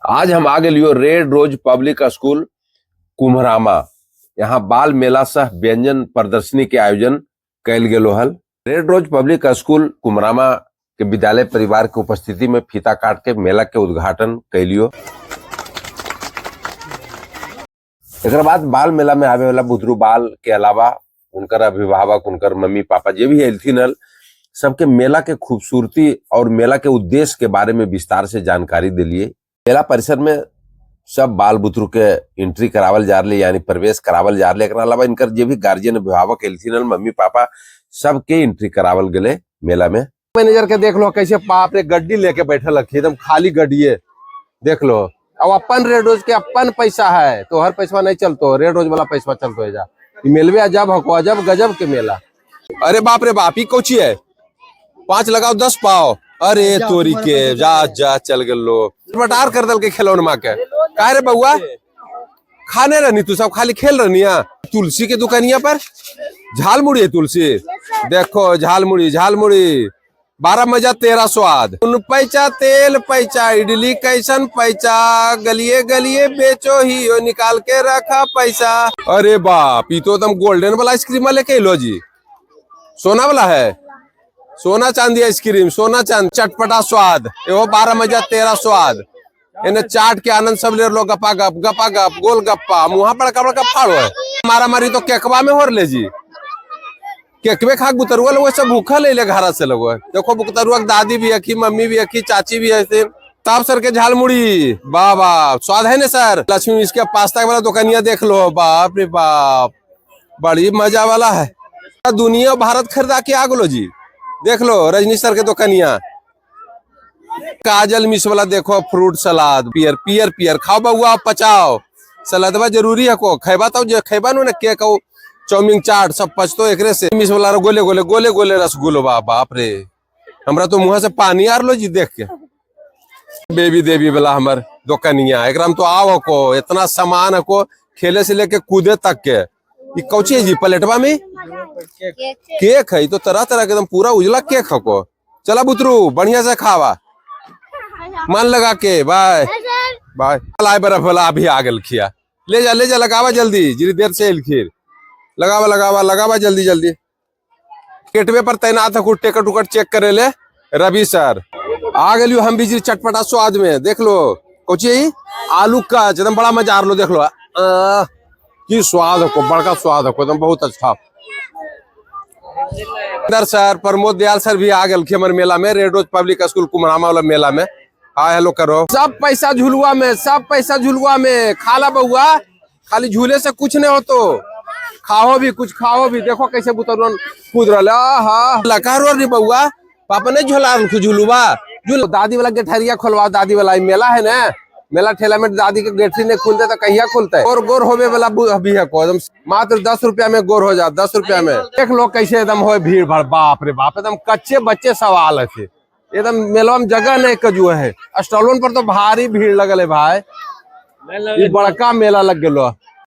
आज हम आ गए रेड रोज पब्लिक स्कूल कुम्हरामा। यहाँ बाल मेला सह व्यंजन प्रदर्शनी के आयोजन कैल गेलो हल। रेड रोज पब्लिक स्कूल कुम्हरामा के विद्यालय परिवार के उपस्थिति में फीता काट के मेला के उद्घाटन कैलियो। एक बाद बाल मेला में आवे वाला बुतरू बाल के अलावा उनकर अभिभावक, उनकर मम्मी पापा जे भी एलथिन हल, सबके मेला के खूबसूरती और मेला के उद्देश्य के बारे में विस्तार से जानकारी दिलिए। मेला परिसर में सब बाल बुतरू के एंट्री करावल जा रही, यानी प्रवेश करावल जा रही। अलावा इनकर जे भी गार्जियन अभिभावक एलथिन हल, मम्मी पापा, सबके एंट्री करावल गले मेला में। मैनेजर के देख लो कैसे बाप रे गड्डी लेके बैठल रखी, एकदम खाली गड्डिए देख लो। अब अपन रेड रोज के अपन पैसा है तो हर पैसा नहीं चलतो, रेड रोज वाला पैसा चलतो है। जा मेलवे अजब हको, अजब गजब के मेला। अरे बाप रे बाप, ही कोची है 5 लगाओ 10 पाओ। अरे तोरी के जा जा चल गलो बटार कर दल के खिलौन माँ के काहे रे बउआ खाने रहनी तू, सब खाली खेल रहनी। तुलसी के दुकानिया पर झालमुड़ी है, तुलसी देखो झालमुड़ी झालमुड़ी 12 मजा 13 स्वाद। उन पैचा तेल पैचा इडली कैसन पैचा, गलिए गलिए बेचो ही ओ निकाल के रखा पैसा। अरे बाप, ये तो तुम गोल्डन वाला आइसक्रीम लेके लो जी, सोना वाला है, सोना चांदी आइसक्रीम, सोना चांदी चटपटा स्वाद। एहो 12 मजा 13 स्वाद। इन्हें चाट के आनंद सब ले लो, गपा गप गोल गप्पा मुहा बड़का बड़का फाड़ो है। मारा मारी तो केकवा में हो ले जी, केकवे खा बुतरुआ लोग सब भूखा ले ले घर से लोग। देखो बुतरुआ दादी भी है, मम्मी भी है, चाची भी है। ताप सर के झालमुड़ी बाबा स्वाद है ना सर। लक्ष्मी इसके पास्ता वाला दुकानिया देख लो, बाप रे बाप बड़ी मजा वाला है। दुनिया भारत खरीदा के आ गलो जी, देख लो रजनी सर के दुकानिया। काजल मिस वाला देखो, फ्रूट सलाद पियर पियर पियर खाओ बउआ पचाओ। सलादवा जरूरी है को खेबा तो खेबा नो ना के कहू चाउमीन चाट सब पचतो एकरे से। मिस वाला गोले गोले गोले गोले रसगुल्लो बाप रे, हमरा तो मुंह से पानी आर लो जी देख के। बेबी देवी वाला हमर दुकानिया एकराम तो आओ को इतना सामान को खेले से लेके कूदे तक के। ये कौची है जी प्लेटवा में केक है, तो तरह तरह के एकदम पूरा उजला केक है को। चला बुतरू बढ़िया से खावा, मन लगा के। Bye bye. लाए बर्फ वाला अभी आ गल खिया, ले जा लगावा जल्दी, जितनी देर से खीर लगावा लगावा लगावा जल्दी जल्दी। गेटवे पर तैनात है, टिकट उकट चेक करे ले रवि सर। आ गए हम भी चटपटा स्वाद में देख लो। कोची आलू का एकदम बड़ा मजा आ लो, देख लो की स्वाद हो, बड़का स्वाद हो एकदम बहुत अच्छा। सर प्रमोद दयाल सर भी आ गए हमारे मेला में, रेड रोज पब्लिक स्कूल कुम्हरामा वाला मेला में। हाँ हेलो करो। सब पैसा झुलुआ में, सब पैसा झुलुआ में। खाला बउआ खाली झूले से कुछ नहीं हो, तो खाओ भी कुछ खाओ भी। देखो कैसे बुतरन कूद रहा बउआ, पापा नहीं झोला झुलुआ झूल। दादी वाला गेठरिया खोलवाओ, दादी वाला मेला है ना, मेला ठेला में दादी के गेठरी नहीं खुलते तो कहिया खुलते है। और गोर होवे वाला भी है को एकदम मात्र 10 रुपया में गोर हो जा, 10 रुपया में। देख लो कैसे एकदम हो भीड़ भाड़, बाप रे बाप एकदम कच्चे बच्चे सवाल है एकदम। मेला में जगह नहीं कजू है, स्टॉलों पर तो भारी भीड़ लगल है भाई, ये बड़का मेला लग गलो।